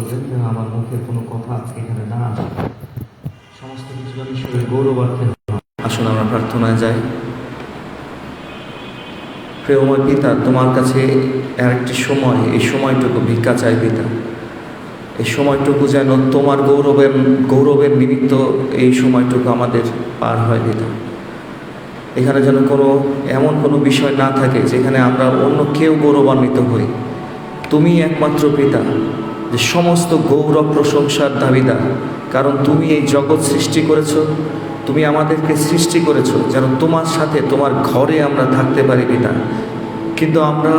করবেন যেন আমার মুখের কোনো কথা আজকে এখানে না আসে, সমস্ত কিছু যেন ঈশ্বরের গৌরবার্থে। আসুন আমরা প্রার্থনায় যাই। প্রিয়ময় পিতা, তোমার কাছে আরেকটি সময়, এই সময়টুকু ভিক্ষা চাই পিতা। এই সময়টুকু যেন তোমার গৌরবের নিমিত্ত এই সময়টুকু আমাদের পার হয় পিতা। এখানে যেন এমন কোনো বিষয় না থাকে যেখানে আমরা অন্য কেউ গৌরবান্বিত হই। তুমি একমাত্র পিতা যে সমস্ত গৌরব প্রশংসার দাবিদার, কারণ তুমি এই জগৎ সৃষ্টি করেছ, তুমি আমাদেরকে সৃষ্টি করেছো যেন তোমার সাথে তোমার ঘরে আমরা থাকতে পারি পিতা। কিন্তু আমরা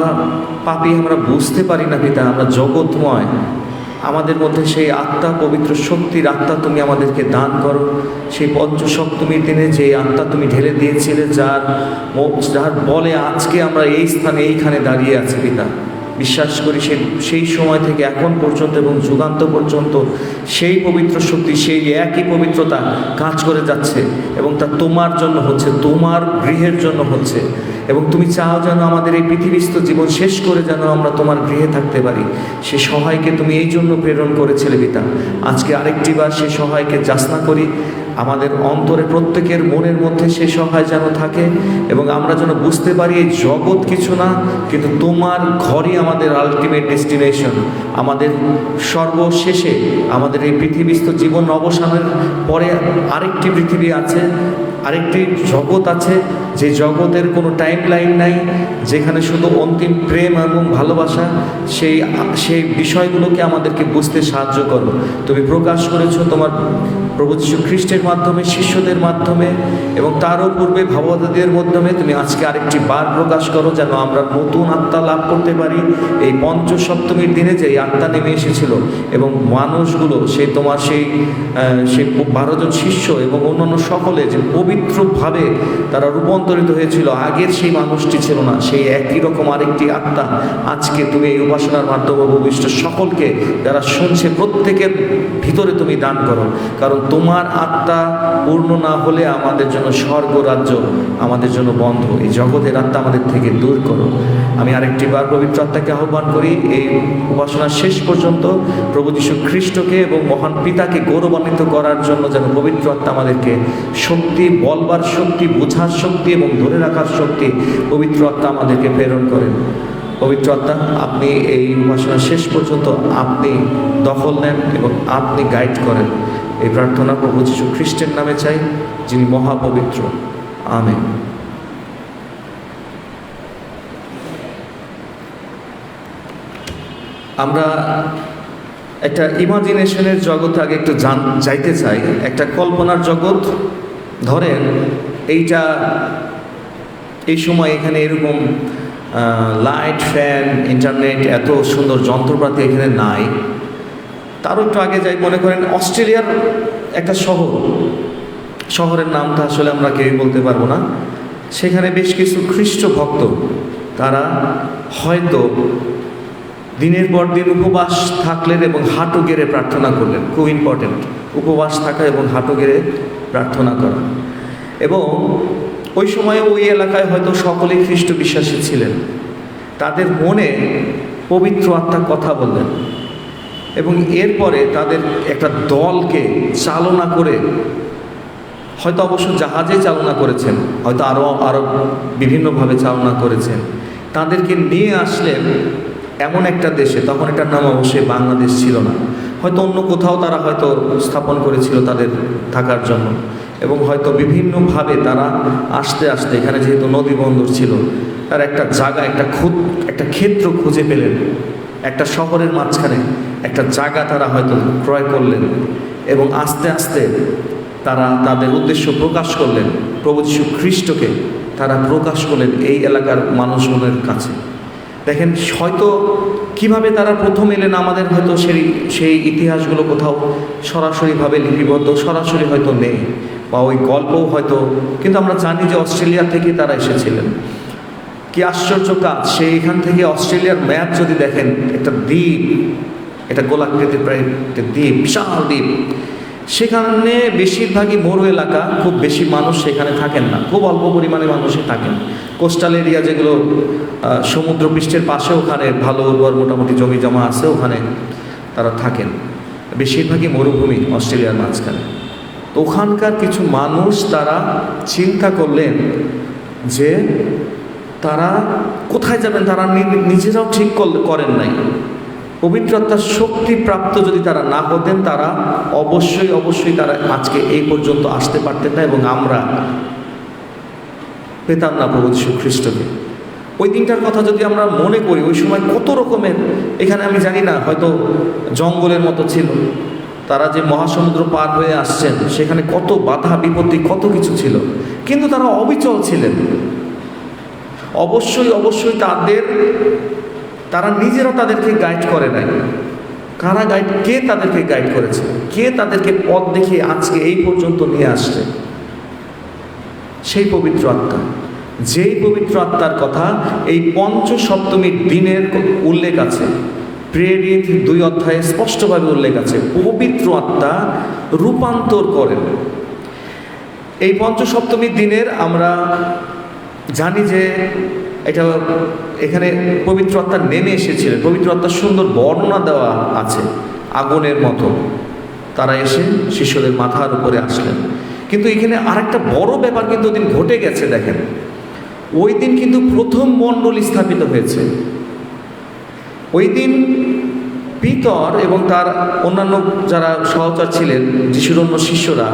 পাপী, আমরা বুঝতে পারি না পিতা, আমরা জগৎময়। আমাদের মধ্যে সেই আত্মা, পবিত্র শক্তির আত্মা তুমি আমাদেরকে দান করো। সেই পঞ্চসপ্তমীর দিনে যে আত্মা তুমি ঢেলে দিয়েছিলে, যার বলে আজকে আমরা এই স্থানে এইখানে দাঁড়িয়ে আছি পিতা। বিশ্বাস করি সেই সময় থেকে এখন পর্যন্ত এবং যুগান্ত পর্যন্ত সেই পবিত্র শক্তি, সেই একই পবিত্রতা কাজ করে যাচ্ছে এবং তা তোমার জন্য হচ্ছে, তোমার গৃহের জন্য হচ্ছে। এবং তুমি চাও যেন আমাদের এই পৃথিবীস্থ জীবন শেষ করে যেন আমরা তোমার গৃহে থাকতে পারি। সে সহায়কে তুমি এই জন্য প্রেরণ করেছিলে পিতা। আজকে আরেকটি বার সে সহায়কে যাচনা করি, আমাদের অন্তরে প্রত্যেকের মনের মধ্যে সে সহায় যেন থাকে এবং আমরা যেন বুঝতে পারি এই জগৎ কিছু না, কিন্তু তোমার ঘরই আমাদের আলটিমেট ডেস্টিনেশন। আমাদের সর্বশেষে আমাদের এই পৃথিবীস্থ জীবন অবসানের পরে আরেকটি পৃথিবী আছে, আরেকটি জগৎ আছে, যে জগতের কোনো টাইম লাইন নাই, যেখানে শুধু অন্তিম প্রেম এবং ভালোবাসা। সেই বিষয়গুলোকে আমাদেরকে বুঝতে সাহায্য করো। তুমি প্রকাশ করেছো তোমার প্রভু যীশু খ্রিস্টের মাধ্যমে, শিষ্যদের মাধ্যমে এবং তারও পূর্বে ভাববাদীদের মাধ্যমে। তুমি আজকে আরেকটি বার প্রকাশ করো যেন আমরা নতুন আত্মা লাভ করতে পারি। এই পঞ্চসপ্তমীর দিনে যে আত্মা নেমে এসেছিল এবং মানুষগুলো তোমার সেই 12 জন শিষ্য এবং অন্যান্য সকলে যে পবিত্রভাবে তারা রূপান্তরিত হয়েছিল, আগের সেই মানুষটি ছিল না, সেই একই রকম আরেকটি আত্মা আজকে তুমি এই উপাসনার মাধ্যমে ভূমিষ্ঠ সকলকে যারা শুনছে প্রত্যেকের ভিতরে তুমি দান করো। কারণ তোমার আত্মা পূর্ণ না হলে আমাদের জন্য স্বর্গ রাজ্য আমাদের জন্য বন্ধ। এই জগতের আত্মা আমাদের থেকে দূর করো। আমি আরেকটি বার পবিত্র আত্মাকে আহ্বান করি এই উপাসনার শেষ পর্যন্ত প্রভু যীশু খ্রিস্টকে এবং মহান পিতাকে গৌরবান্বিত করার জন্য যেন পবিত্র আত্মা আমাদেরকে শক্তি, বলবার শক্তি, বোঝার শক্তি এবং ধরে রাখার শক্তি পবিত্র আত্মা আমাদেরকে প্রেরণ করেন। পবিত্র আত্মা, আপনি এই উপাসনার শেষ পর্যন্ত আপনি দখল নেন এবং আপনি গাইড করেন। এই প্রার্থনা প্রভু যীশু খ্রিস্টের নামে চাই, যিনি মহাপবিত্র। আমেন। আমরা একটা ইমাজিনেশনের জগৎ আগে একটু যাইতে চাই, একটা কল্পনার জগৎ। ধরেন এই সময় এখানে এরকম লাইট, ফ্যান, ইন্টারনেট, এত সুন্দর যন্ত্রপাতি এখানে নাই। তারও একটু আগে যাই, মনে করেন অস্ট্রেলিয়ার একটা শহরের নামটা আসলে আমরা কেউই বলতে পারবো না। সেখানে বেশ কিছু খ্রিস্ট ভক্ত, তারা হয়তো দিনের পর দিন উপবাস থাকলেন এবং হাঁটু গেড়ে প্রার্থনা করলেন। খুব ইম্পর্টেন্ট, উপবাস থাকা এবং হাঁটু গেড়ে প্রার্থনা করা। এবং ওই সময়ে ওই এলাকায় হয়তো সকলেই খ্রিস্ট বিশ্বাসী ছিলেন। তাদের মনে পবিত্র আত্মা কথা বললেন এবং এরপরে তাদের একটা দলকে চালনা করে, হয়তো অবশ্য জাহাজে চালনা করেছেন, হয়তো আরও বিভিন্নভাবে চালনা করেছেন, তাদেরকে নিয়ে আসলেন এমন একটা দেশে। তখন এটার নাম অবশ্যই বাংলাদেশ ছিল না, হয়তো অন্য কোথাও তারা হয়তো স্থাপন করেছিল তাদের থাকার জন্য। এবং হয়তো বিভিন্নভাবে তারা আস্তে আস্তে, এখানে যেহেতু নদী বন্দর ছিল, তারা একটা জায়গা, একটা ক্ষেত্র খুঁজে পেলেন। একটা শহরের মাঝখানে একটা জায়গা তারা হয়তো ক্রয় করলেন এবং আস্তে আস্তে তারা তাদের উদ্দেশ্য প্রকাশ করলেন। প্রভু যীশু খ্রিস্টকে তারা প্রকাশ করলেন এই এলাকার মানুষজনের কাছে। দেখেন হয়তো কিভাবে তারা প্রথম এলেন, আমাদের হয়তো সেই ইতিহাসগুলো কোথাও সরাসরিভাবে লিপিবদ্ধ সরাসরি হয়তো নেই, বা ওই গল্পও হয়তো, কিন্তু আমরা জানি যে অস্ট্রেলিয়া থেকে তারা এসেছিলেন। কি আশ্চর্য কাজ! এখান থেকে অস্ট্রেলিয়ার ম্যাপ যদি দেখেন, একটা দ্বীপ, এটা গোলাকৃতির প্রায় একটা দ্বীপ, বিশাল দ্বীপ। সেখানে বেশিরভাগই মরু এলাকা, খুব বেশি মানুষ সেখানে থাকেন না, খুব অল্প পরিমাণে মানুষই থাকেন। কোস্টাল এরিয়া যেগুলো সমুদ্রপৃষ্ঠের পাশে, ওখানে ভালো উর্বর মোটামুটি জমি জমা আছে ওখানে। তারা থাকেন, বেশিরভাগই মরুভূমি অস্ট্রেলিয়ার মাঝখানে। তো ওখানকার কিছু মানুষ তারা চিন্তা করলেন যে তারা কোথায় যাবেন, তারা নিজেরাও ঠিক করেন নাই। পবিত্র আত্মার শক্তি প্রাপ্ত যদি তারা না হতেন, তারা অবশ্যই তারা আজকে এই পর্যন্ত আসতে পারতেন না, এবং আমরা পেতাম না প্রভু যীশু খ্রিস্টকে। ওই দিনটার কথা যদি আমরা মনে করি, ওই সময় কত রকমের, এখানে আমি জানি না, হয়তো জঙ্গলের মতো ছিল, তারা যে মহাসমুদ্র পার হয়ে আসছেন সেখানে কত বাধা বিপত্তি, কত কিছু ছিল, কিন্তু তারা অবিচল ছিলেন। অবশ্যই তারা নিজেরা তাদেরকে গাইড করে নাই। কে তাদেরকে গাইড করেছে? কে তাদেরকে পথ দেখিয়ে আজকে এই পর্যন্ত নিয়ে আসছে? সেই পবিত্র আত্মা। যেই পবিত্র আত্মার কথা এই পঞ্চসপ্তমীর দিনের উল্লেখ আছে, প্রেরিত 2 অধ্যায়ে স্পষ্টভাবে উল্লেখ আছে। পবিত্র আত্মা রূপান্তর করেন। এই পঞ্চসপ্তমীর দিনের আমরা জানি যে এখানে পবিত্র আত্মা নেমে এসেছিলেন। পবিত্র আত্মার সুন্দর বর্ণনা দেওয়া আছে, আগুনের মতো তারা এসে শিষ্যদের মাথার উপরে আসলেন। কিন্তু এখানে আরেকটা বড় ব্যাপার কিন্তু ওই দিন ঘটে গেছে। দেখেন, ওই দিন কিন্তু প্রথম মণ্ডলী স্থাপিত হয়েছে। ওই দিন পিতর এবং তার অন্যান্য যারা সহচর ছিলেন, যিশুর অন্য শিষ্যরা,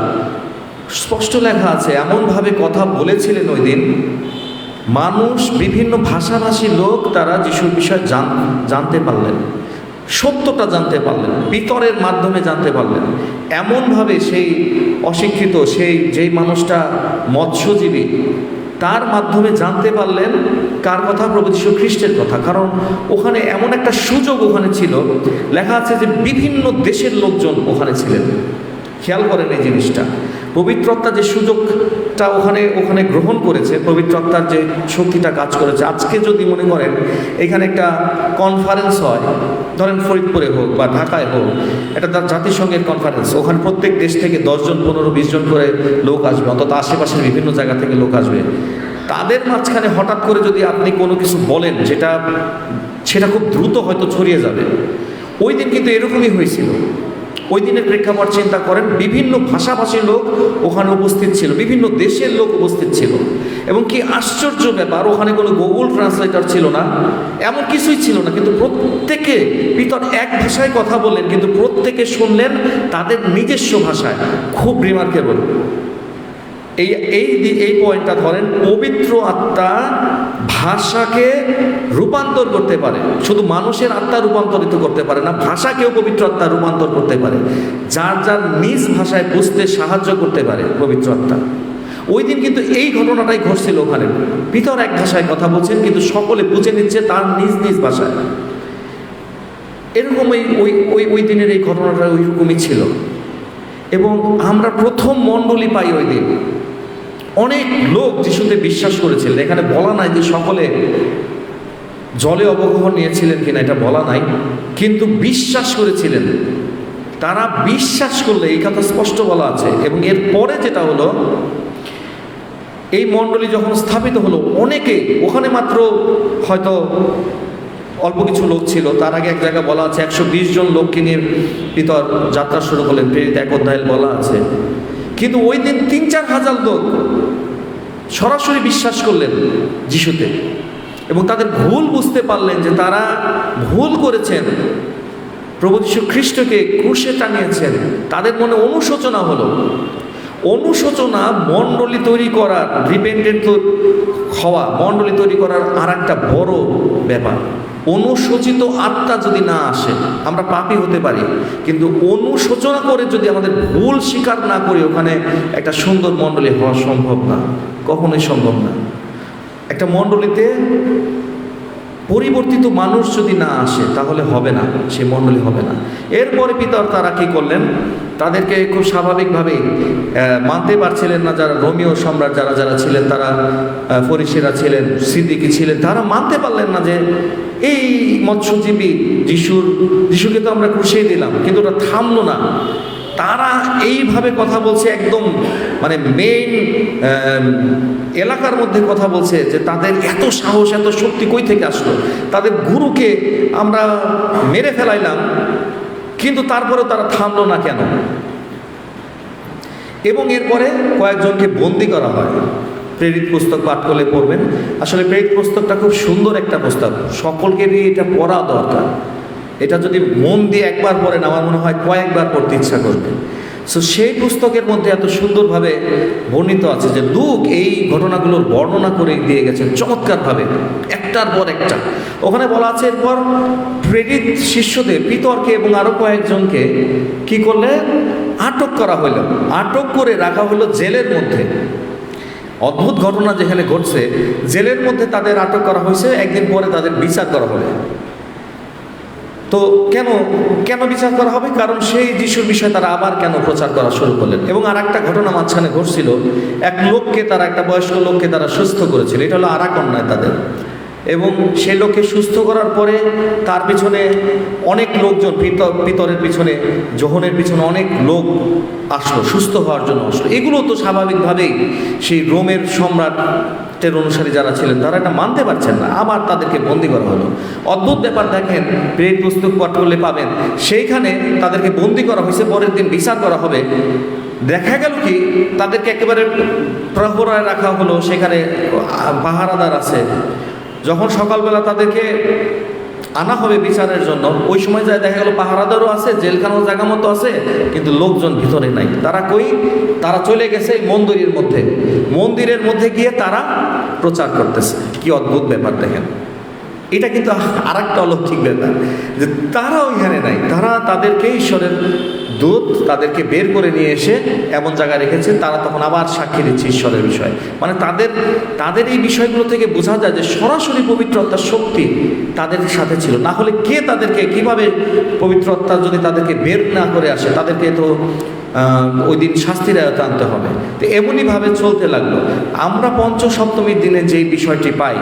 স্পষ্ট লেখা আছে, এমনভাবে কথা বলেছিলেন ওই দিন, মানুষ, বিভিন্ন ভাষাভাষী লোক তারা যিশুর বিষয়ে জানতে পারলেন, সত্যটা জানতে পারলেন, পিতরের মাধ্যমে জানতে পারলেন। এমনভাবে সেই অশিক্ষিত, যেই মানুষটা মৎস্যজীবী, তার মাধ্যমে জানতে পারলেন কার কথা? প্রভু যীশু খ্রিস্টের কথা। কারণ ওখানে এমন একটা সুযোগ ওখানে ছিল, লেখা আছে যে বিভিন্ন দেশের লোকজন ওখানে ছিলেন। খেয়াল করেন এই জিনিসটা, পবিত্র আত্মা যে সুযোগটা ওখানে গ্রহণ করেছে, পবিত্র আত্মার যে শক্তিটা কাজ করেছে। আজকে যদি মনে করেন এখানে একটা কনফারেন্স হয়, ধরেন ফরিদপুরে হোক বা ঢাকায় হোক, এটা তার জাতিসংঘের কনফারেন্স, ওখানে প্রত্যেক দেশ থেকে 10 জন 15-20 জন করে লোক আসবে, অন্তত আশেপাশের বিভিন্ন জায়গা থেকে লোক আসবে। তাদের মাঝখানে হঠাৎ করে যদি আপনি কোনো কিছু বলেন, সেটা খুব দ্রুত হয়তো ছড়িয়ে যাবে। ওই দিন কিন্তু এরকমই হয়েছিল। ওই দিনের প্রেক্ষাপট চিন্তা করেন, বিভিন্ন ভাষাভাষী লোক ওখানে উপস্থিত ছিল, বিভিন্ন দেশের লোক উপস্থিত ছিল। এবং কি আশ্চর্য ব্যাপার, ওখানে কোনো গুগল ট্রান্সলেটর ছিল না, এমন কিছুই ছিল না। কিন্তু প্রত্যেকে পিতর এক ভাষায় কথা বললেন, কিন্তু প্রত্যেকে শুনলেন তাদের নিজস্ব ভাষায়। খুব রিমার্কেবল। এই পয়েন্টটা ধরেন, পবিত্র আত্মা ভাষাকে রূপান্তর করতে পারে। শুধু মানুষের আত্মা রূপান্তরিত করতে পারে না, ভাষাকেও পবিত্র আত্মা রূপান্তর করতে পারে। যার নিজ ভাষায় বুঝতে সাহায্য করতে পারে পবিত্র আত্মা। ওই দিন কিন্তু এই ঘটনাটাই ঘটছিল ওখানে। পিতর এক ভাষায় কথা বলছেন, কিন্তু সকলে বুঝে নিচ্ছে তার নিজ ভাষায়। এরকমই ওই দিনের এই ঘটনাটা ওইরকমই ছিল। এবং আমরা প্রথম মণ্ডলী পাই ওই দিন। অনেক লোক যিশুতে বিশ্বাস করেছিলেন। এখানে বলা নাই যে সকলে জলে অবগাহন নিয়েছিলেন কিনা, এটা বলা নাই, কিন্তু বিশ্বাস করেছিলেন। তারা বিশ্বাস করলে, এই কথা স্পষ্ট বলা আছে। এবং এর পরে যেটা হলো, এই মণ্ডলী যখন স্থাপিত হলো, অনেকে ওখানে মাত্র হয়তো অল্প কিছু লোক ছিল। তার আগে এক জায়গায় বলা আছে 120 জন লোককে নিয়ে পিতর যাত্রা শুরু করলেন, প্রেরিত 1 অধ্যায়ে বলা আছে। কিন্তু ওই দিন 3-4 হাজার লোক সরাসরি বিশ্বাস করলেন যিশুতে, এবং তাদের ভুল বুঝতে পারলেন যে তারা ভুল করেছেন, প্রভু যীশু খ্রিস্টকে ক্রুশে টানিয়েছেন। তাদের মনে অনুশোচনা হলো। অনুশোচনা মণ্ডলী তৈরি করার, রিপেন্টেন্ট হওয়া, মণ্ডলী তৈরি করার আর একটা বড় ব্যাপার। অনুশোচিত আত্মা যদি না আসে, আমরা পাপী হতে পারি, কিন্তু অনুশোচনা করে যদি আমাদের ভুল স্বীকার না করি, ওখানে একটা সুন্দর মণ্ডলী হওয়া সম্ভব না, কখনোই সম্ভব না। একটা মণ্ডলীতে পরিবর্তিত মানুষ যদি না আসে, তাহলে হবে না, সে মণ্ডলী হবে না। এরপরে পিতর তারা কি করলেন? তাদেরকে খুব স্বাভাবিকভাবেই মানতে পারছিলেন না, যারা রোমীয় সম্রাট যারা ছিলেন, তারা ফরিসিরা ছিলেন, সিদ্দিকী ছিলেন, তারা মানতে পারলেন না যে এই মৎস্যজীবী যিশুকে তো আমরা ক্রুশিয়ে দিলাম, কিন্তু ওটা থামলো না। তারা এইভাবে কথা বলছে, একদম মানে মেইন এলাকার মধ্যে কথা বলছে যে তাদের এত সাহস, এত শক্তি কই থেকে আসলো? তাদের গুরুকে আমরা মেরে ফেলাইলাম, কিন্তু তারপরেও তারা থামলো না কেন? এবং এরপরে কয়েকজনকে বন্দি করা হয়। প্রেরিত পুস্তক পাঠ করলে পড়বেন। আসলে প্রেরিত পুস্তকটা খুব সুন্দর একটা পুস্তক, সকলকে দিয়ে এটা পড়া দরকার। এটা যদি মন দিয়ে একবার পড়েন আমার মনে হয় কয়েকবার পড়তে ইচ্ছা করবে। সো সেই পুস্তকের মধ্যে এত সুন্দরভাবে বর্ণিত আছে যে লূক এই ঘটনাগুলোর বর্ণনা করে দিয়ে গেছেন চমৎকারভাবে, একটার পর একটা। ওখানে বলা আছে এরপর প্রেরিত শিষ্যদের পিতরকে এবং আরও কয়েকজনকে কি করলে আটক করা হইল, আটক করে রাখা হলো জেলের মধ্যে। অদ্ভুত ঘটনা যেখানে ঘটছে, জেলের মধ্যে তাদের আটক করা হয়েছে, একদিন পরে তাদের বিচার করা হবে। তো কেন কেন বিচার করা হবে? কারণ সেই যিশুর বিষয়ে তারা আবার কেন প্রচার করা শুরু করলেন। এবং আর একটা ঘটনা মাঝখানে ঘটছিল, এক লোককে তারা, একটা বয়স্ক লোককে তারা সুস্থ করেছিল। এটা হলো আর এক অন্যায় তাদের। এবং সেই লোককে সুস্থ করার পরে তার পিছনে অনেক লোকজন, পিতরের পিছনে, যোহনের পিছনে অনেক লোক আসলো, সুস্থ হওয়ার জন্য আসলো। এগুলো তো স্বাভাবিকভাবেই সেই রোমের সম্রাটের অনুসারী যারা ছিলেন তারা এটা মানতে পারছেন না, আবার তাদেরকে বন্দি করা হলো। অদ্ভুত ব্যাপার দেখেন, প্রেরিত পুস্তক পাঠ করলে পাবেন, সেইখানে তাদেরকে বন্দি করা হয়েছে, পরের দিন বিচার করা হবে। দেখা গেল কি তাদেরকে একেবারে প্রহরায় রাখা হলো, সেখানে পাহারাদার আছে। যখন সকালবেলা তাদেরকে আনা হবে বিচারের জন্য, ওই সময় যায় দেখা গেল পাহারাদারও আছে, জেলখানার জায়গা মতো আছে, কিন্তু লোকজন ভিতরে নাই। তারা কই? তারা চলে গেছে মন্দিরের মধ্যে। মন্দিরের মধ্যে গিয়ে তারা প্রচার করতেছে। কি অদ্ভুত ব্যাপার দেখেন। এটা কিন্তু আর একটা অলৌকিক ব্যাপার যে তারা ওইখানে নাই, তারা তাদেরকে ঈশ্বরের দূত তাদেরকে বের করে নিয়ে এসে এমন জায়গায় রেখেছে, তারা তখন আবার সাক্ষী দিচ্ছে ঈশ্বরের বিষয়ে। মানে তাদের এই বিষয়গুলো থেকে বোঝা যায় যে সরাসরি পবিত্র আত্মার শক্তি তাদের সাথে ছিল। না হলে কে তাদেরকে কিভাবে পবিত্র আত্মা যদি তাদেরকে বের না করে আসে, তাদেরকে তো ওই দিন শাস্তির আয়ত্তে আনতে হবে। তো এমনইভাবে চলতে লাগলো। আমরা পঞ্চসপ্তমীর দিনে যেই বিষয়টি পাই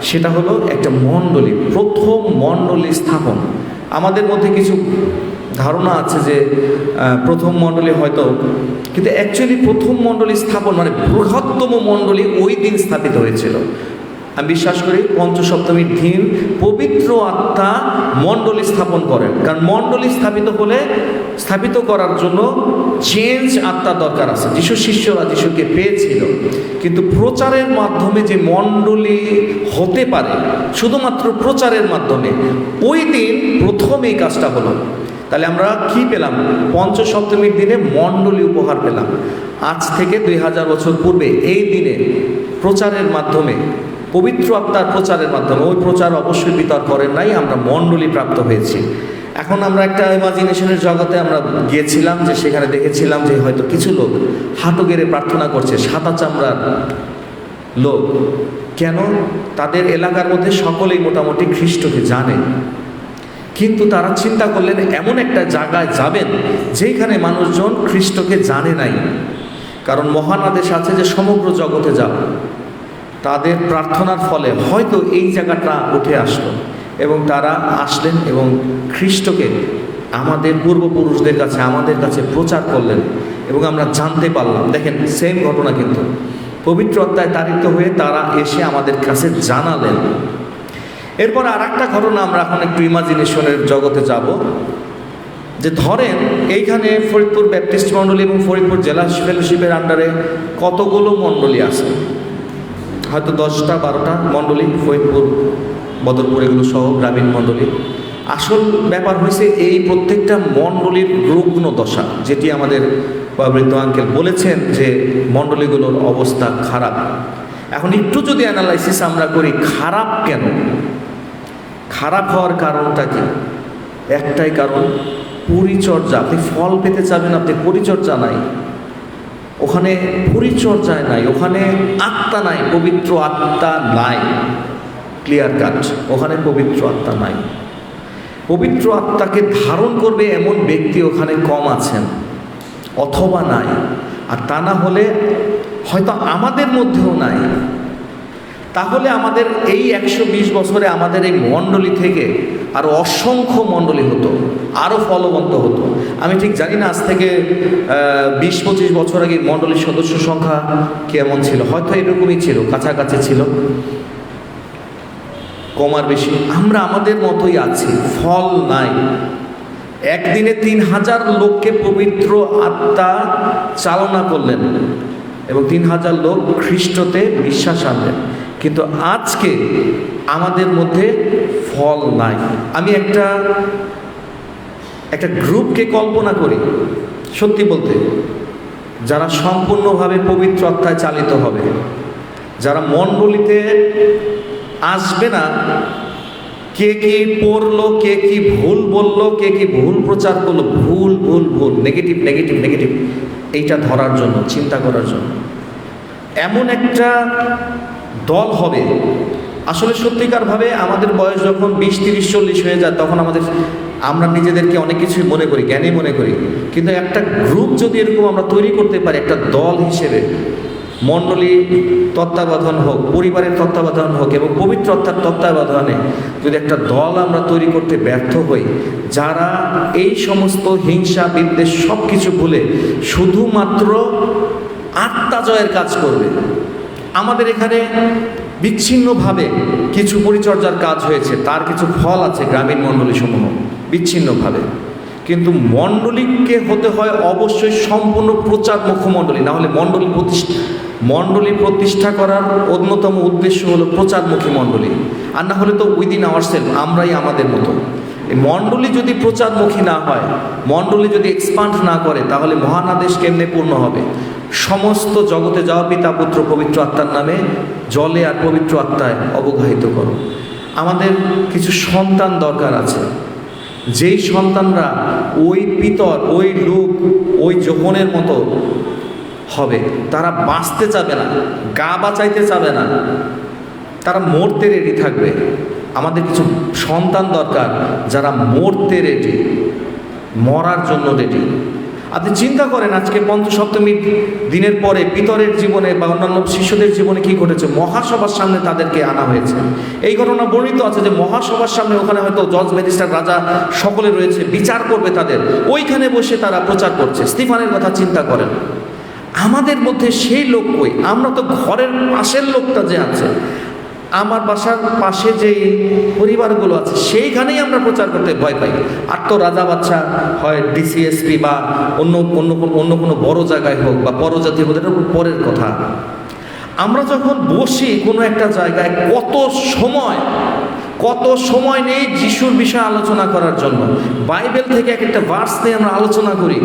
সেটা হলো একটা মণ্ডলী, প্রথম মণ্ডলী স্থাপন। আমাদের মধ্যে কিছু ধারণা আছে যে প্রথম মণ্ডলী হয়তো, কিন্তু অ্যাকচুয়ালি প্রথম মণ্ডলী স্থাপন মানে বৃহত্তম মণ্ডলী ওই দিন স্থাপিত হয়েছিল। আমি বিশ্বাস করি পঞ্চসপ্তমীর দিন পবিত্র আত্মা মণ্ডলী স্থাপন করেন। কারণ মণ্ডলী স্থাপিত করার জন্য চেঞ্জ আত্মা দরকার আছে। যিশু শিষ্যরা যিশুকে পেয়েছিল, কিন্তু প্রচারের মাধ্যমে যে মণ্ডলী হতে পারে, শুধুমাত্র প্রচারের মাধ্যমে, ওই দিন প্রথম এই কাজটা হলো। তাহলে আমরা কি পেলাম? পঞ্চসপ্তমীর দিনে মণ্ডলী উপহার পেলাম। আজ থেকে 2000 বছর পূর্বে এই দিনে প্রচারের মাধ্যমে, পবিত্র আত্মার প্রচারের মাধ্যমে, ওই প্রচার অবশ্যই পিতর করেন নাই, আমরা মণ্ডলী প্রাপ্ত হয়েছি। এখন আমরা একটা ইমাজিনেশনের জগতে আমরা গিয়েছিলাম, যে সেখানে দেখেছিলাম যে হয়তো কিছু লোক হাঁটু গেড়ে প্রার্থনা করছে, সাদা চামড়ার লোক। কেন? তাদের এলাকার মধ্যে সকলেই মোটামুটি খ্রিস্টকে জানে, কিন্তু তারা চিন্তা করলেন এমন একটা জায়গায় যাবেন যেখানে মানুষজন খ্রিস্টকে জানে নাই। কারণ মহান আদেশ আছে যে সমগ্র জগতে যাও। তাদের প্রার্থনার ফলে হয়তো এই জায়গাটা উঠে আসলো এবং তারা আসলেন এবং খ্রিস্টকে আমাদের পূর্বপুরুষদের কাছে, আমাদের কাছে প্রচার করলেন এবং আমরা জানতে পারলাম। দেখেন, সেম ঘটনা কিন্তু পবিত্র আত্মায় তাড়িত হয়ে তারা এসে আমাদের কাছে জানালেন। এরপর আর একটা ঘটনা, আমরা এখন একটু ইমাজিনেশনের জগতে যাব। যে ধরেন এইখানে ফরিদপুর ব্যাপটিস্ট মণ্ডলী এবং ফরিদপুর জেলা ফেলোশিপের আন্ডারে কতগুলো মণ্ডলী আছে, হয়তো 10টা 12টা মণ্ডলী, ফরিদপুর, বদরপুর, এগুলো সহ গ্রামীণ মণ্ডলী। আসল ব্যাপার হয়েছে এই প্রত্যেকটা মণ্ডলীর রুগ্ন দশা, যেটি আমাদের বৃদ্ধ আঙ্কেল বলেছেন যে মণ্ডলীগুলোর অবস্থা খারাপ। এখন একটু যদি অ্যানালাইসিস আমরা করি, খারাপ কেন, খারাপ হওয়ার কারণটা কি? একটাই কারণ, পরিচর্যা। আপনি ফল পেতে চাবেন, আপনি পরিচর্যা নাই, ওখানে পরিচর্যায় নাই, ওখানে আত্মা নাই, পবিত্র আত্মা নাই। ক্লিয়ার কাট, ওখানে পবিত্র আত্মা নাই। পবিত্র আত্মাকে ধারণ করবে এমন ব্যক্তি ওখানে কম আছেন, অথবা নাই। আর তা না হলে হয়তো আমাদের মধ্যেও নাই। তাহলে আমাদের এই 120 বছরে আমাদের এই মণ্ডলী থেকে আরও অসংখ্য মণ্ডলী হতো, আরও ফলবন্ত হতো। আমি ঠিক জানি না আজ থেকে 20-25 বছর আগে মণ্ডলীর সদস্য সংখ্যা কেমন ছিল, হয়তো এরকমই ছিল, কাছাকাছি ছিল, কম আর বেশি। আমরা আমাদের মতোই আছি, ফল নাই। একদিনে 3000 লোককে পবিত্র আত্মা চালনা করলেন এবং 3000 লোক খ্রিস্টতে বিশ্বাস আনলেন। কিন্তু আজকে আমাদের মধ্যে ফল নাই। আমি একটা গ্রুপকে কল্পনা করি, সত্যি বলতে, যারা সম্পূর্ণভাবে পবিত্র আত্মায় চালিত হবে, যারা মণ্ডলীতে আসবে না কে কি পড়লো, কে কি ভুল বললো, কে কি ভুল প্রচার করলো, ভুল ভুল ভুল, নেগেটিভ নেগেটিভ নেগেটিভ, এইটা ধরার জন্য, চিন্তা করার জন্য এমন একটা দল হবে। আসলে সত্যিকারভাবে আমাদের বয়স যখন 20, 30, 40 হয়ে যায়, তখন আমরা নিজেদেরকে অনেক কিছুই মনে করি, জ্ঞানী মনে করি। কিন্তু একটা গ্রুপ যদি এরকম আমরা তৈরি করতে পারি, একটা দল হিসেবে, মণ্ডলী তত্ত্বাবধান হোক, পরিবারের তত্ত্বাবধান হোক এবং পবিত্র আত্মার তত্ত্বাবধানে যদি একটা দল আমরা তৈরি করতে ব্যর্থ হই, যারা এই সমস্ত হিংসা বিদ্বেষ সব কিছু ভুলে শুধুমাত্র আত্মা জয়ের কাজ করবে। আমাদের এখানে বিচ্ছিন্নভাবে কিছু পরিচর্যার কাজ হয়েছে, তার কিছু ফল আছে গ্রামীণ মণ্ডলী সমূহ বিচ্ছিন্নভাবে। কিন্তু মণ্ডলীকে হতে হয় অবশ্যই সম্পূর্ণ প্রচারমুখ মণ্ডলী, না হলে মণ্ডলী প্রতিষ্ঠা করার অন্যতম উদ্দেশ্য হলো প্রচারমুখী মণ্ডলী, আর না হলে তো উইদিন আওয়ারসেলফ, আমরাই আমাদের মতো। এই মণ্ডলী যদি প্রচারমুখী না হয়, মণ্ডলী যদি এক্সপান্ড না করে, তাহলে মহানাদেশ কেমনে পূর্ণ হবে? সমস্ত জগতে যাওয়া পিতা পুত্র পবিত্র আত্মার নামে জলে আর পবিত্র আত্মায় অবগাহিত করো। আমাদের কিছু সন্তান দরকার আছে, যেই সন্তানরা ওই পিতর, ওই লূত, ওই যোহনের মতো হবে। তারা বাঁচতে চাবে না, গা বাঁচাইতে চাবে না, তারা মরতে রেডি থাকবে। আমাদের কিছু সন্তান দরকার যারা মরতে রেডি, মরার জন্য রেডি। আপনি চিন্তা করেন, আজকে পঞ্চসপ্তমীর দিনের পরে পিতরের জীবনে বা অন্যান্য শিশুদের জীবনে কি ঘটেছে? মহাসভার সামনে তাদেরকে আনা হয়েছে। এই ঘটনা বর্ণিত আছে যে মহাসভার সামনে, ওখানে হয়তো জজ, ম্যাজিস্ট্রেট, রাজা সকলে রয়েছে, বিচার করবে তাদের। ওইখানে বসে তারা প্রচার করছে। স্তিফানের কথা চিন্তা করেন। আমাদের মধ্যে সেই লোক কই? আমরা তো ঘরের পাশের লোকটা যে আছে, আমার বাসার পাশে যে পরিবারগুলো আছে, সেইখানেই আমরা প্রচার করতে ভয় পাই। আর তো রাজা বাচ্চা হয় ডিসিএসপি বা অন্য কোনো বড় জায়গায় হোক বা পরজাতি হোক, এটা পরের কথা। আমরা যখন বসি কোনো একটা জায়গায়, কত সময় নেই যিশুর বিষয়ে আলোচনা করার জন্য। বাইবেল থেকে একটা ভার্স নিয়ে আমরা আলোচনা করি,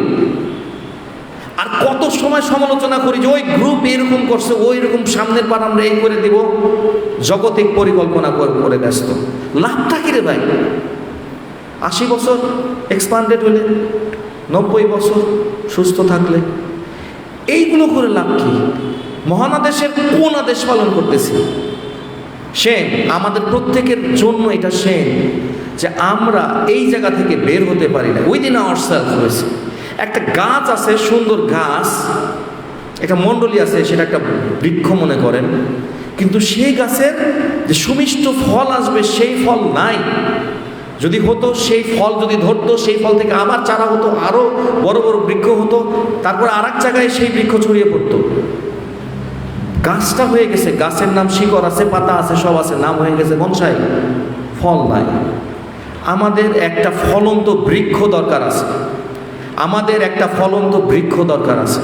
আর কত সময় সমালোচনা করি যে ওই গ্রুপ এরকম করছে, ওই রকম সামনের বার আমরা এই করে দিব। জগতিক পরিকল্পনা করে ব্যস্ত। লাভটা কি রে ভাই? 80 বছর এক্সপান্ডেড হলে, 90 বছর সুস্থ থাকলে, এইগুলো করে লাভ কি? মহানাদেশের কোন আদেশ পালন করতেছি? শেম আমাদের প্রত্যেকের জন্য, এটা শেম যে আমরা এই জায়গা থেকে বের হতে পারি না। উইদিন আওয়ারসেলফ রয়েছে। একটা গাছ আছে, সুন্দর গাছ, একটা মণ্ডলী আছে, সেটা একটা বৃক্ষ মনে করেন, কিন্তু সেই গাছের যে সুমিষ্ট ফল আসবে সেই ফল নাই। যদি হতো, সেই ফল যদি ধরতো, সেই ফল থেকে আবার চারা হতো, আরও বড় বড় বৃক্ষ হতো, তারপর আর এক জায়গায় সেই বৃক্ষ ছড়িয়ে পড়তো। গাছটা হয়ে গেছে, গাছের নাম শিকড় আছে, পাতা আছে, সব আছে, নাম হয়ে গেছে বনসাই, ফল নাই। আমাদের একটা ফলন্ত বৃক্ষ দরকার আছে, আমাদের একটা ফলন্ত বৃক্ষ দরকার আছে,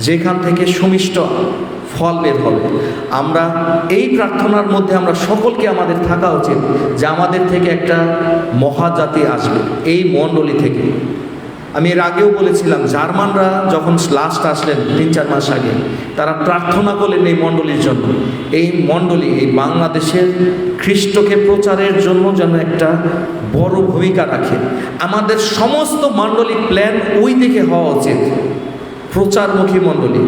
যেখান থেকে সুমিষ্ট ফল বের হবে। আমরা এই প্রার্থনার মধ্যে আমরা সকলকে আমাদের থাকা উচিত যে আমাদের থেকে একটা মহাজাতি আসবে এই মণ্ডলী থেকে। আমি এর আগেও বলেছিলাম, জার্মানরা যখন লাস্ট আসলেন 3-4 মাস আগে, তারা প্রার্থনা করলেন এই মণ্ডলীর জন্য। এই মণ্ডলী এই বাংলাদেশের খ্রিস্টকে প্রচারের জন্য যেন একটা বড় ভূমিকা রাখে। আমাদের সমস্ত মণ্ডলী প্ল্যান ওই দিকে হওয়া উচিত, প্রচারমুখী মণ্ডলী,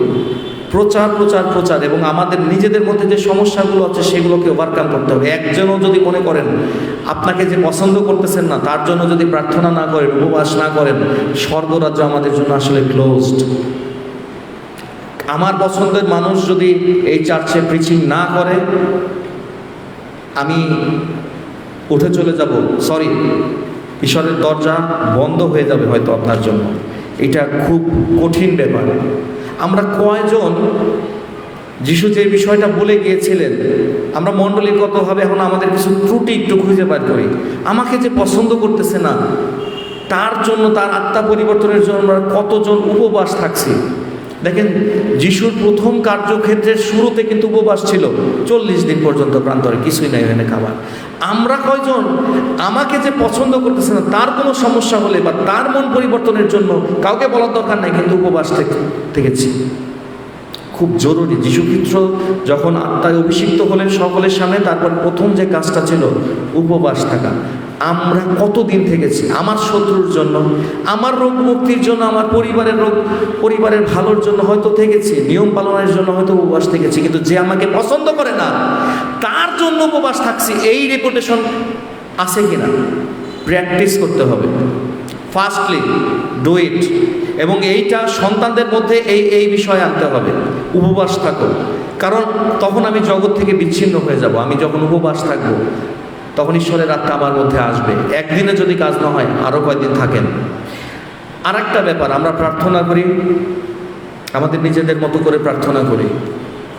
প্রচার প্রচার প্রচার। এবং আমাদের নিজেদের মধ্যে যে সমস্যাগুলো আছে সেগুলোকে ওভারকাম করতে হবে। একজনও যদি মনে করেন আপনাকে যে পছন্দ করতেছেন না, তার জন্য যদি প্রার্থনা না করেন, উপবাস না করেন, স্বর্গরাজ্য আমাদের জন্য আসলে ক্লোজড। আমার পছন্দের মানুষ যদি এই চার্চে প্রিচিং না করে, আমি উঠে চলে যাব, সরি, ঈশ্বরের দরজা বন্ধ হয়ে যাবে হয়তো আপনার জন্য। এটা খুব কঠিন ব্যাপার। আমরা কয়জন যিশু যে বিষয়টা বলে গিয়েছিলেন, আমরা মণ্ডলীগতভাবে এখন আমাদের কিছু ত্রুটি একটু খুঁজে বার করি। আমাকে যে পছন্দ করতেছে না, তার জন্য, তার আত্মা পরিবর্তনের জন্য আমরা কতজন উপবাস থাকছি। দেখেন, যিশুর প্রথম কার্যক্ষেত্রের শুরুতে কিন্তু উপবাস ছিল 40 দিন পর্যন্ত, প্রান্তরে কিছুই নাই এখানে খাবার। আমরা কয়জন, আমাকে যে পছন্দ করতেছে না তার কোনো সমস্যা হলে বা তার মন পরিবর্তনের জন্য কাউকে বলার দরকার নাই, কিন্তু উপবাস থেকেছি। খুব জরুরি। যীশু খ্রিস্ট যখন আত্মায় অভিষিক্ত হলেন সকলের সামনে, তারপর প্রথম যে কাজটা ছিল উপবাস থাকা। আমরা কতদিন থেকেছি? আমার শত্রুর জন্য, আমার রোগ মুক্তির জন্য, আমার পরিবারের ভালোর জন্য হয়তো থেকেছি, নিয়ম পালনের জন্য হয়তো উপবাস থেকেছি, কিন্তু যে আমাকে পছন্দ করে না তার জন্য উপবাস থাকছি, এই রেপুটেশন আছে কিনা প্র্যাকটিস করতে হবে। Firstly do it. এবং এইটা সন্তানদের মধ্যে এই বিষয় আনতে হবে, উপবাস থাকো। কারণ তখন আমি জগৎ থেকে বিচ্ছিন্ন হয়ে যাব। আমি যখন উপবাস থাকবো তখন ঈশ্বরের আত্মা আমার মধ্যে আসবে। একদিনে যদি কাজ না হয় আরও কয়েকদিন থাকেন। আর একটা ব্যাপার, আমরা প্রার্থনা করি, আমাদের নিজেদের মতো করে প্রার্থনা করি।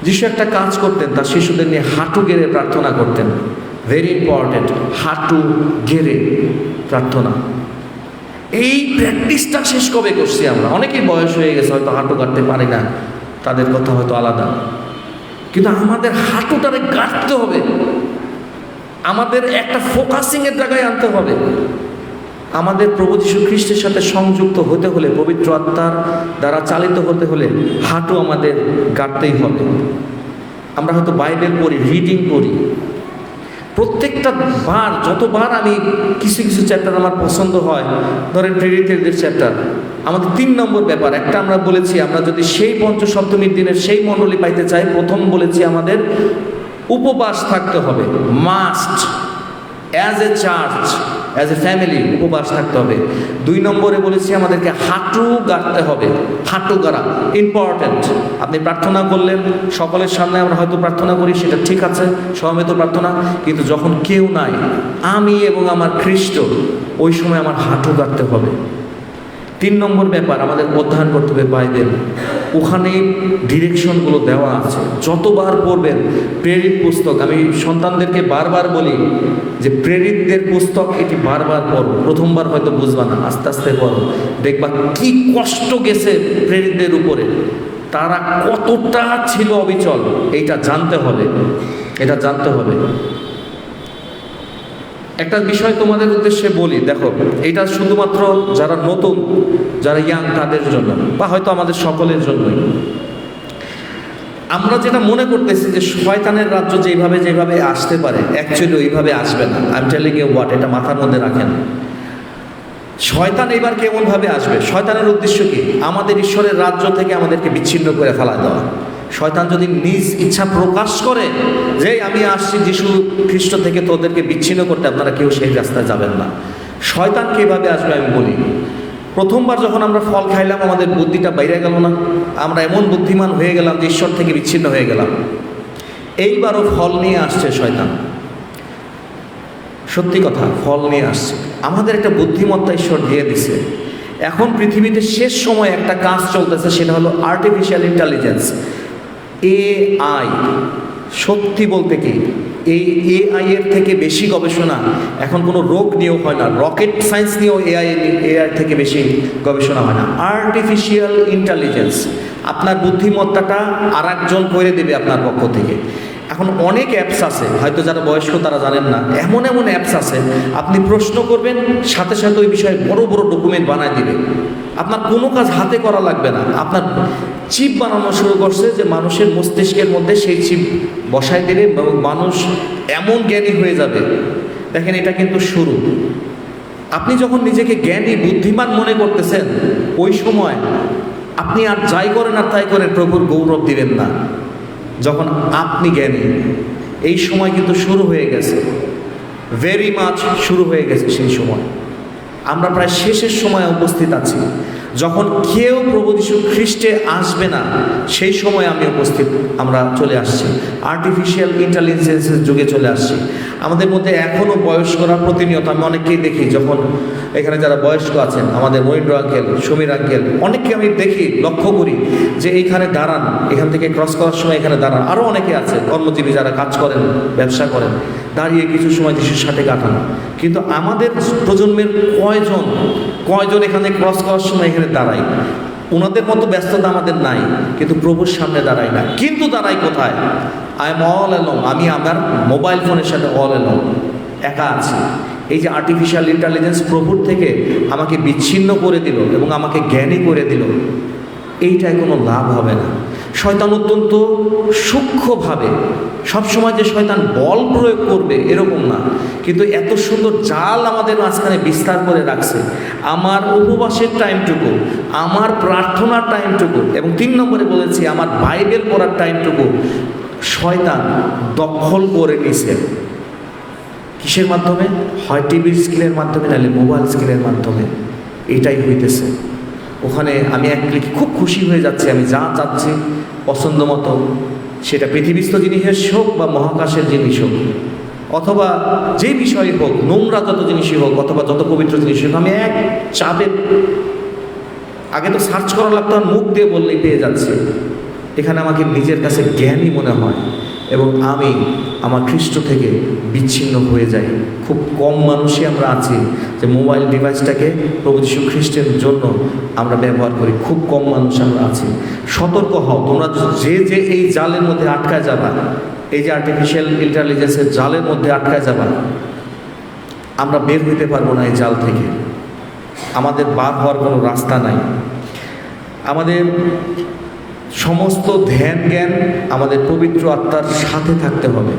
যিশু একটা কাজ করতেন, তার শিশুদের নিয়ে হাঁটু গেড়ে প্রার্থনা করতেন। ভেরি ইম্পর্টেন্ট, হাঁটু গেড়ে প্রার্থনা। এই প্র্যাকটিসটা শেষ কবে করছি আমরা? অনেকেই বয়স হয়ে গেছে, হয়তো হাঁটু গাঁটতে পারি না, তাদের কথা হয়তো আলাদা, কিন্তু আমাদের হাঁটুটারে গাঁটতে হবে। আমাদের একটা ফোকাসিংয়ের জায়গায় আনতে হবে। আমাদের প্রভু যীশু খ্রিস্টের সাথে সংযুক্ত হতে হলে, পবিত্র আত্মার দ্বারা চালিত হতে হলে হাঁটু আমাদের গাঁটতেই হবে। আমরা হয়তো বাইবেল পড়ি, রিডিং করি, প্রত্যেকটা বার, যতবার আমি কিছু কিছু চ্যাপ্টার আমার পছন্দ হয়, ধরেন প্রেরিতদের চ্যাপ্টার, আমাদের 3 নম্বর ব্যাপার। একটা আমরা বলেছি, আমরা যদি সেই পঞ্চসপ্তমীর দিনের সেই মণ্ডলী পাইতে চাই, প্রথম বলেছি আমাদের উপবাস থাকতে হবে, must, as a church, as a family উপবাস থাকতে হবে। 2 নম্বরে বলেছি আমাদেরকে হাঁটু গাঁটতে হবে। হাঁটু গাড়া ইম্পর্ট্যান্ট। আপনি প্রার্থনা করলেন, সকলের সামনে আমরা হয়তো প্রার্থনা করি, সেটা ঠিক আছে, সমবেত প্রার্থনা, কিন্তু যখন কেউ নাই, আমি এবং আমার খ্রিস্ট, ওই সময় আমার হাঁটু গাঁটতে হবে। 3 নম্বর ব্যাপার, আমাদের অধ্যয়ন করতে হবে বাইবেল। ওখানে ডিরেকশনগুলো দেওয়া আছে, যতবার পড়বেন। প্রেরিত পুস্তক, আমি সন্তানদেরকে বারবার বলি যে প্রেরিতদের পুস্তক এটি বারবার পড়ো। প্রথমবার হয়তো বুঝবা না, আস্তে আস্তে পড়ো, দেখবা কি কষ্ট গেছে প্রেরিতদের উপরে, তারা কতটা ছিল অবিচল। এইটা জানতে হবে, এটা জানতে হবে। একটা বিষয় তোমাদের উদ্দেশ্যে বলি, দেখো, এটা শুধুমাত্র যারা নতুন, যারা ইয়াং, তাদের জন্য, বা হয়তো আমাদের সকলের জন্যই। আমরা যেটা মনে করতেছি যে শয়তানের রাজ্য যেভাবে আসতে পারে, অ্যাকচুয়ালি ওইভাবে আসবে না। I am telling you what, এটা মাথার মধ্যে রাখেন। শয়তান এবার কেমনভাবে আসবে? শয়তানের উদ্দেশ্য কি? আমাদের ঈশ্বরের রাজ্য থেকে আমাদেরকে বিচ্ছিন্ন করে ফেলা দেওয়া। শয়তান যদি নিজ ইচ্ছা প্রকাশ করে যে আমি আসছি যীশু খ্রিস্ট থেকে তোদেরকে বিচ্ছিন্ন করতে, আপনারা কেউ সেই রাস্তায় যাবেন না। শয়তান কীভাবে আসবে আমি বলি। প্রথমবার যখন আমরা ফল খাইলাম, আমাদের বুদ্ধিটা বাইরে গেল না? আমরা এমন বুদ্ধিমান হয়ে গেলাম যে ঈশ্বর থেকে বিচ্ছিন্ন হয়ে গেলাম। এইবারও ফল নিয়ে আসছে শয়তান, সত্যি কথা, ফল নিয়ে আসছে। আমাদের একটা বুদ্ধিমত্তা ঈশ্বর দিয়ে দিছে। এখন পৃথিবীতে শেষ সময় একটা কাজ চলতেছে, সেটা হলো আর্টিফিশিয়াল ইন্টেলিজেন্স, AI। সত্যি বলতে কি, এই AI এর থেকে বেশি গবেষণা এখন কোনো রোগ নিয়েও হয় না, রকেট সায়েন্স নিয়েও AI থেকে বেশি গবেষণা হয় না। আর্টিফিশিয়াল ইন্টেলিজেন্স, আপনার বুদ্ধিমত্তাটা আর একজন করে দেবে আপনার পক্ষ থেকে। এখন অনেক অ্যাপস আছে, হয়তো যারা বয়স্ক তারা জানেন না, এমন অ্যাপস আছে, আপনি প্রশ্ন করবেন, সাথে সাথে ওই বিষয়ে বড় বড় ডকুমেন্ট বানায় দিবে। আপনার কোনো কাজ হাতে করা লাগবে না। আপনার চিপ বানানো শুরু করছে, যে মানুষের মস্তিষ্কের মধ্যে সেই চিপ বসায় দিলে মানুষ এমন জ্ঞানী হয়ে যাবে। দেখেন, এটা কিন্তু শুরু। আপনি যখন নিজেকে জ্ঞানী, বুদ্ধিমান মনে করতেছেন, ওই সময় আপনি আর যাই করেন আর তাই করেন, প্রভুর গৌরব দিবেন না। যখন আপনি জ্ঞানী, এই সময় কিন্তু শুরু হয়ে গেছে, ভেরি মাচ শুরু হয়ে গেছে। সেই সময় আমরা প্রায় শেষের সময় উপস্থিত আছি। যখন কেউ প্রভু যীশু খ্রিস্টে আসবে না, সেই সময় আমি উপস্থিত, আমরা চলে আসছি, আর্টিফিশিয়াল ইন্টেলিজেন্সের যুগে চলে আসছি। আমাদের মধ্যে এখনও বয়স্করা প্রতিনিয়ত, আমি অনেককেই দেখি, যখন এখানে যারা বয়স্ক আছেন, আমাদের মহেন্দ্র আঙ্কেল, সমীর আঙ্কেল, অনেককে আমি দেখি, লক্ষ্য করি যে এইখানে দাঁড়ান, এখান থেকে ক্রস করার সময় এখানে দাঁড়ান। আরও অনেকে আছে কর্মজীবী, যারা কাজ করেন, ব্যবসা করেন, দাঁড়িয়ে কিছু সময় যিশুর সাথে কাটান। কিন্তু আমাদের প্রজন্মের কয়জন এখানে ক্রস করার সময় এখানে দাঁড়াই? ওনাদের মতো ব্যস্ততা আমাদের নাই, কিন্তু প্রভুর সামনে দাঁড়াই না। কিন্তু দাঁড়াই কোথায়? আই এম অল অ্যালোন, আমি আমার মোবাইল ফোনের সাথে অল অ্যালোন, একা আছি। এই যে আর্টিফিশিয়াল ইন্টেলিজেন্স প্রভুর থেকে আমাকে বিচ্ছিন্ন করে দিল এবং আমাকে জ্ঞানী করে দিল, এইটায় কোনো লাভ হবে না। শয়তান অত্যন্ত সূক্ষ্মভাবে, সবসময় যে শয়তান বল প্রয়োগ করবে এরকম না, কিন্তু এত সুন্দর জাল আমাদের মাঝখানে বিস্তার করে রাখছে। আমার উপবাসের টাইমটুকু, আমার প্রার্থনার টাইমটুকু, এবং 3 নম্বরে বলেছি আমার বাইবেল পড়ার টাইমটুকু শয়তান দখল করে নিছে। কিসের মাধ্যমে? হয় টিভির স্ক্রিনের মাধ্যমে, নাহলে মোবাইল স্ক্রিনের মাধ্যমে। এটাই হইতেছে। ওখানে আমি এক ক্লিক খুব খুশি হয়ে যাচ্ছি, আমি যা চাচ্ছি পছন্দ মতো, সেটা পৃথিবীস্থ জিনিস হোক বা মহাকাশের জিনিস হোক, অথবা যে বিষয় হোক, নোংরা যত জিনিসই হোক অথবা যত পবিত্র জিনিস হোক, আমি এক চাপে, আগে তো সার্চ করা লাগতো, আর মুখ দিয়ে বললেই পেয়ে যাচ্ছে। এখানে আমাকে নিজের কাছে জ্ঞানী মনে হয় এবং আমি আমার খ্রিস্ট থেকে বিচ্ছিন্ন হয়ে যাই। খুব কম মানুষই আমরা আছি যে মোবাইল ডিভাইসটাকে প্রভু যীশু খ্রিস্টের জন্য আমরা ব্যবহার করি, খুব কম মানুষ আমরা আছি। সতর্ক হও তোমরা, যে এই জালের মধ্যে আটকায় যাবা, এই যে আর্টিফিশিয়াল ইন্টেলিজেন্সের জালের মধ্যে আটকায় যাবা, আমরা বের হইতে পারবো না এই জাল থেকে। আমাদের বার হওয়ার কোনো রাস্তা নাই। আমাদের সমস্ত ধ্যান জ্ঞান আমাদের পবিত্র আত্মার সাথে থাকতে হবে।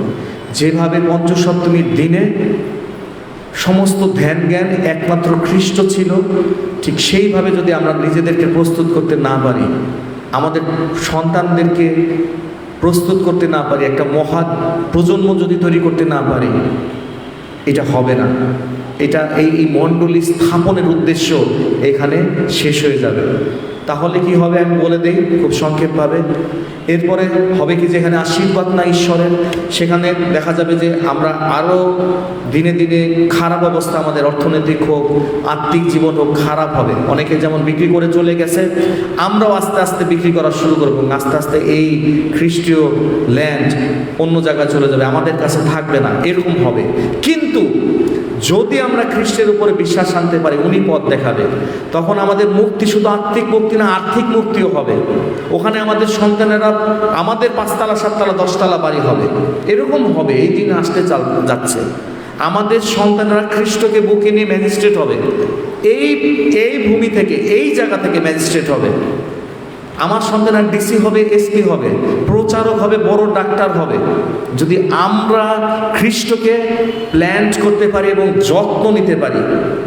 যেভাবে পঞ্চসপ্তমীর দিনে সমস্ত ধ্যান জ্ঞান একমাত্র খ্রিস্ট ছিল, ঠিক সেইভাবে যদি আমরা নিজেদেরকে প্রস্তুত করতে না পারি, আমাদের সন্তানদেরকে প্রস্তুত করতে না পারি, একটা মহা প্রজন্ম যদি তৈরি করতে না পারি, এটা হবে না। এটা এই মণ্ডলী স্থাপনের উদ্দেশ্য এখানে শেষ হয়ে যাবে। তাহলে কি হবে আমি বলে দিই খুব সংক্ষেপভাবে। এরপরে হবে কি, যেখানে আশীর্বাদ না ঈশ্বরের, সেখানে দেখা যাবে যে আমরা আরও দিনে দিনে খারাপ অবস্থা, আমাদের অর্থনৈতিক হোক, আত্মিক জীবন হোক, খারাপ হবে। অনেকে যেমন বিক্রি করে চলে গেছে, আমরাও আস্তে আস্তে বিক্রি করা শুরু করবো। আস্তে আস্তে এই খ্রিস্টীয় ল্যান্ড অন্য জায়গায় চলে যাবে, আমাদের কাছে থাকবে না, এরকম হবে। কিন্তু যদি আমরা খ্রিস্টের উপরে বিশ্বাস আনতে পারি, উনি পথ দেখাবে, তখন আমাদের মুক্তি শুধু আত্মিক মুক্তি না, আর্থিক মুক্তিও হবে। ওখানে আমাদের সন্তানেরা আমাদের 5 তলা 7 তলা 10 তলা বাড়ি হবে, এরকম হবে। এই দিন আসতে যাচ্ছে। আমাদের সন্তানেরা খ্রিস্টকে বুকে নিয়ে ম্যাজিস্ট্রেট হবে, এই ভূমি থেকে, এই জায়গা থেকে ম্যাজিস্ট্রেট হবে। আমার সন্তান ডিসি হবে, এসপি হবে, প্রচারক হবে, বড় ডাক্তার হবে। যদি আমরা খ্রিস্টকে প্ল্যান্ট করতে পারি এবং যত্ন নিতে পারি,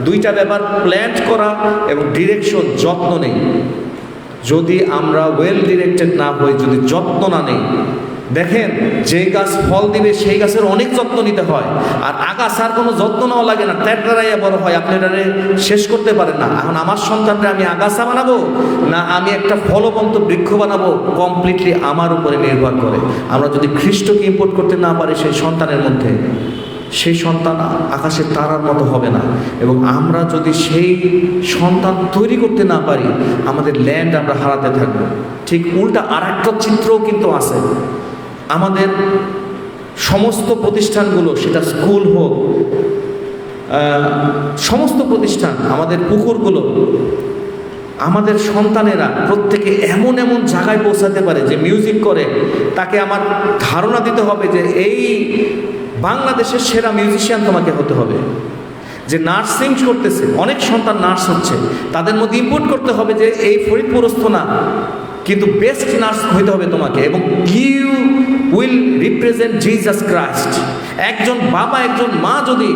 2টা ব্যাপার, প্ল্যান্ট করা এবং ডিরেকশন, যত্ন নেই। যদি আমরা ওয়েল ডিরেক্টেড না হই, যদি যত্ন না নেই, দেখেন যে গাছ ফল দিবে সেই গাছের অনেক যত্ন নিতে হয়, আর আগাছার কোনো যত্ন নেওয়া লাগে না, ট্যাটরাইয়া বড় হয়, আপনি এটারে শেষ করতে পারেন না। এখন আমার সন্তানরা আমি আগাছা বানাবো না আমি একটা ফলবন্ত বৃক্ষ বানাবো, কমপ্লিটলি আমার উপরে নির্ভর করে। আমরা যদি খ্রিস্টকে ইম্পোর্ট করতে না পারি সেই সন্তানের মধ্যে, সেই সন্তান আকাশের তারার মতো হবে না। এবং আমরা যদি সেই সন্তান তৈরি করতে না পারি, আমাদের ল্যান্ড আমরা হারাতে থাকবো। ঠিক উল্টা আর একটা চিত্রও কিন্তু আছে। আমাদের সমস্ত প্রতিষ্ঠানগুলো, সেটা স্কুল হোক, সমস্ত প্রতিষ্ঠান, আমাদের পুকুরগুলো, আমাদের সন্তানেরা প্রত্যেকে এমন এমন জায়গায় পৌঁছাতে পারে যে মিউজিক করে, তাকে আমার ধারণা দিতে হবে যে এই বাংলাদেশের সেরা মিউজিশিয়ান তোমাকে হতে হবে। যে নার্সিং করতেছে, অনেক সন্তান নার্স হচ্ছে, তাদের মধ্যে ইম্পোর্ট করতে হবে যে এই ফরিদপুরস্থ না, কিন্তু বেস্ট নার্স হইতে হবে তোমাকে, এবং you will represent Jesus Christ. একজন বাবা, একজন মা যদি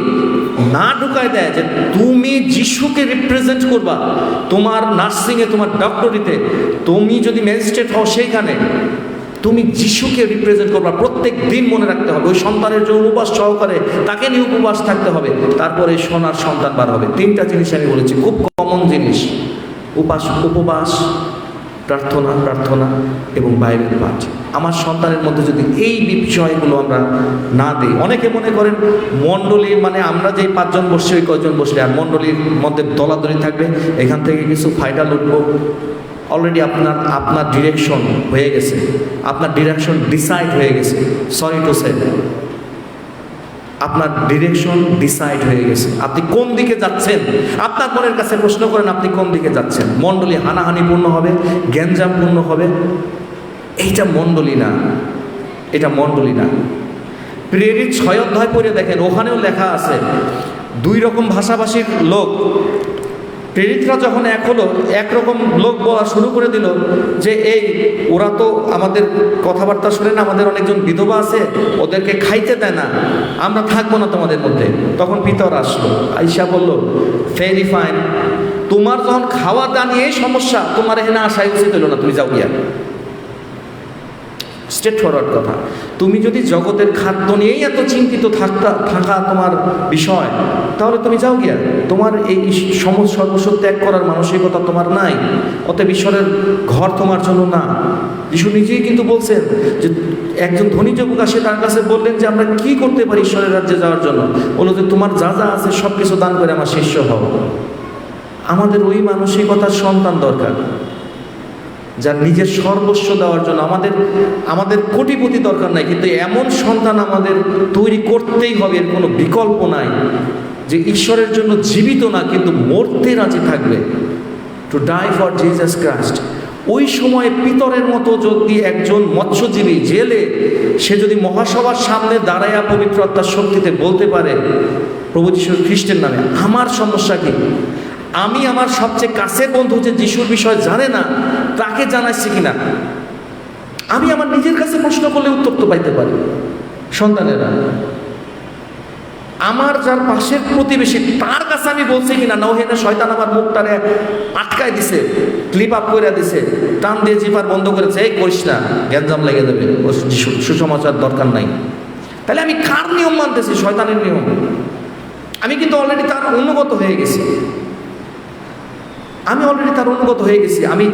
না ঢুকায় দেয় যে তুমি যিশুকে রিপ্রেজেন্ট করবা তোমার নার্সিংয়ে, তোমার ডক্টরিতে, তুমি যদি ম্যাজিস্ট্রেট হও সেইখানে তুমি যিশুকে রিপ্রেজেন্ট করবা, প্রত্যেক দিন মনে রাখতে হবে। ওই সন্তানের জন্য উপবাস সহকারে তাকে নিয়ে উপবাস থাকতে হবে, তারপরে সোনার সন্তান বার হবে। 3টা জিনিস আমি বলেছি, খুব কমন জিনিস: উপবাস, প্রার্থনা এবং বাইবেল পাঠ। আমার সন্তানের মধ্যে যদি এই বিষয়গুলো আমরা না দিই, অনেকে মনে করেন মণ্ডলী মানে আমরা যে 5 জন বসছি ওই কয়জন বসলে, আর মণ্ডলীর মধ্যে দলাদলি থাকবে, এখান থেকে কিছু ফায়দা লুটবো। অলরেডি আপনার ডিরেকশন হয়ে গেছে, আপনার ডিরেকশন ডিসাইড হয়ে গেছে। সরি টু সে, আপনার ডিরেকশন ডিসাইড হয়ে গেছে, আপনি কোন দিকে যাচ্ছেন। আপনার মনের কাছে প্রশ্ন করেন আপনি কোন দিকে যাচ্ছেন। মণ্ডলী হানাহানিপূর্ণ হবে, গ্যাঞ্জামপূর্ণ হবে, এইটা মণ্ডলী না, এটা মণ্ডলী না। প্রেরিত 6 অধ্যায় পড়ে দেখেন, ওখানেও লেখা আছে 2 রকম ভাষাভাষীর লোক। প্রেরিতরা যখন এক হলো, একরকম লোক বলা শুরু করে দিল যে এই ওরা তো আমাদের কথাবার্তা শুনে না, আমাদের অনেকজন বিধবা আছে, ওদেরকে খাইতে দেয় না, আমরা থাকবো না তোমাদের মধ্যে। তখন পিতর আসলো, আইসা বলল, ভেরি ফাইন, তোমার যখন খাওয়া দাওয়া নিয়ে সমস্যা, তোমার এখানে আসাই উচিত হলো না, তুমি যাও গিয়া। স্ট্রেট ফরওয়ার্ড কথা, তুমি যদি জগতের খাদ্য নিয়েই এত চিন্তিত থাকা তোমার বিষয়, তাহলে তুমি যাও গিয়া, তোমার এই সর্বস্ব ত্যাগ করার মানসিকতা তোমার নাই, অতএব ঈশ্বরের ঘর তোমার জন্য না। যিশু নিজেই কিন্তু বলছেন যে একজন ধনী যুবক আসে, তার কাছে বললেন যে আমরা কি করতে পারি ঈশ্বরের রাজ্যে যাওয়ার জন্য। বললো যে তোমার যা যা আছে সব কিছু দান করে আমার শিষ্য হও। আমাদের ওই মানসিকতার সন্তান দরকার, যার নিজের সর্বস্ব দেওয়ার জন্য। আমাদের কোটিপতি দরকার নাই, কিন্তু এমন সন্তান আমাদের তৈরি করতেই হবে, এর কোনো বিকল্প নাই, যে ঈশ্বরের জন্য জীবিত না কিন্তু মরতে রাজি থাকবে, to die for Jesus Christ. ওই সময়ে পিতরের মতো যদি একজন মৎস্যজীবী জেলে, সে যদি মহাসভার সামনে দাঁড়াইয়া পবিত্র আত্মার শক্তিতে বলতে পারে প্রভু যীশু খ্রিস্টের নামে, আমার সমস্যা কি? আমি আমার সবচেয়ে কাছের বন্ধু যে যিশুর বিষয় জানে না, তাকে জানাচ্ছি কিনা, আমি আমার নিজের কাছে প্রশ্ন করলে উত্তর তো পাইতে পারি। সন্তানেরা, আমার যার পাশের প্রতিবেশী, তার কাছে আমি বলছি কিনা, না ওখানে শয়তান আমার মুখটারে আটকায় দিছে, ক্লিপ আপ করে দিছে, টান দিয়ে জিপার বন্ধ করেছে, এই করিস না, গ্যাঞ্জাম লেগে যাবে, সুসমাচার দরকার নাই। তাহলে আমি কার নিয়ম মানতেছি? শয়তানের নিয়ম। আমি কিন্তু অলরেডি তার অনুগত হয়ে গেছি, আমি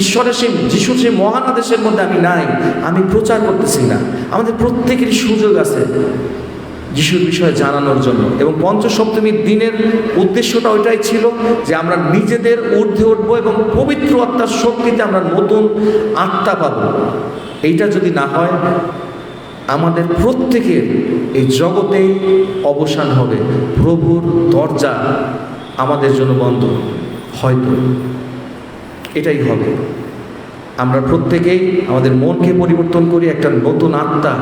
ঈশ্বরের সেই যিশুর সেই মহান আদেশের মধ্যে আমি নাই, আমি প্রচার করতেছি না। আমাদের প্রত্যেকেরই সুযোগ আছে যিশুর বিষয়ে জানানোর জন্য। এবং পঞ্চসপ্তমীর দিনের উদ্দেশ্যটা ওইটাই ছিল যে আমরা নিজেদের ঊর্ধ্বে উঠবো এবং পবিত্র আত্মার শক্তিতে আমরা নতুন আত্মা পাবো। এইটা যদি না হয়, আমাদের প্রত্যেকের এই জগতে অবসান হবে, প্রভুর দরজা আমাদের জন্য বন্ধ, হয়তো এটাই হবে। আমরা প্রত্যেকেই আমাদের মনকে পরিবর্তন করি, একটা নতুন আত্মা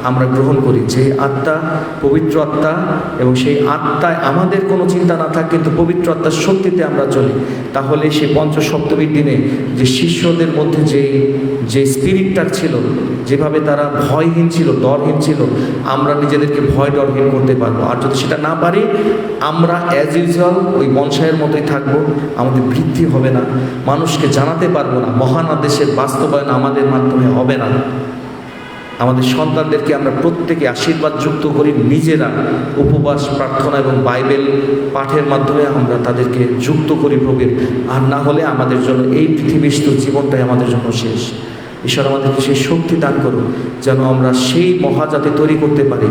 আমরা গ্রহণ করি, যে আত্মা পবিত্র আত্মা, এবং সেই আত্মায় আমাদের কোনো চিন্তা না থাকে, কিন্তু পবিত্র আত্মার শক্তিতে আমরা চলি। তাহলে সেই পঞ্চসপ্তমীর দিনে যে শিষ্যদের মধ্যে যে স্পিরিটটা ছিল, যেভাবে তারা ভয়হীন ছিল, ডরহীন ছিল, আমরা নিজেদেরকে ভয় ডরহীন করতে পারবো। আর যদি সেটা না পারি, আমরা অ্যাজ ইউজুয়াল ওই বনসাইয়ের মতোই থাকবো, আমাদের বৃদ্ধি হবে না, মানুষকে জানাতে পারবো না, মহান আদেশের বাস্তবায়ন আমাদের মাধ্যমে হবে না। আমাদের সন্তানদেরকে আমরা প্রত্যেকে আশীর্বাদ যুক্ত করি, নিজেরা উপবাস, প্রার্থনা এবং বাইবেল পাঠের মাধ্যমে আমরা তাদেরকে যুক্ত করি প্রভুর। আর না হলে আমাদের জন্য এই পৃথিবীস্থ জীবনটাই আমাদের জন্য শেষ। ঈশ্বর আমাদেরকে সেই শক্তি দান করুন যেন আমরা সেই মহাজাতি তৈরি করতে পারি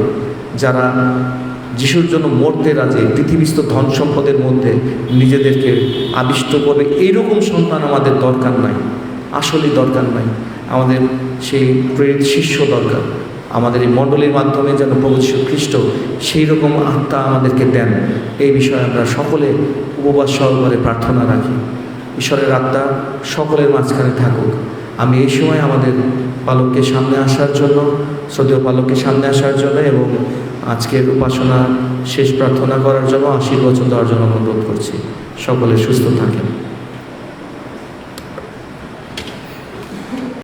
যারা যিশুর জন্য মরতে রাজি, পৃথিবীস্থ ধন সম্পদের মধ্যে নিজেদেরকে আবিষ্ট করবে। এইরকম সন্তান আমাদের দরকার নাই, আসলেই দরকার নাই। আমাদের সেই প্রেরিত শিষ্য দরকার। আমাদের এই মণ্ডলীর মাধ্যমে যেন প্রভু যীশু খ্রিস্ট সেই রকম আত্মা আমাদেরকে দেন, এই বিষয়ে আমরা সকলে উপবাস সহকারে প্রার্থনা রাখি। ঈশ্বরের আত্মা সকলের মাঝখানে থাকুক। আমি এই সময় আমাদের পালককে সামনে আসার জন্য, শ্রদ্ধেয় পালককে সামনে আসার জন্য এবং আজকের উপাসনা শেষ প্রার্থনা করার জন্য, আশীর্বচন দেওয়ার জন্য অনুরোধ করছি। সকলে সুস্থ থাকেন।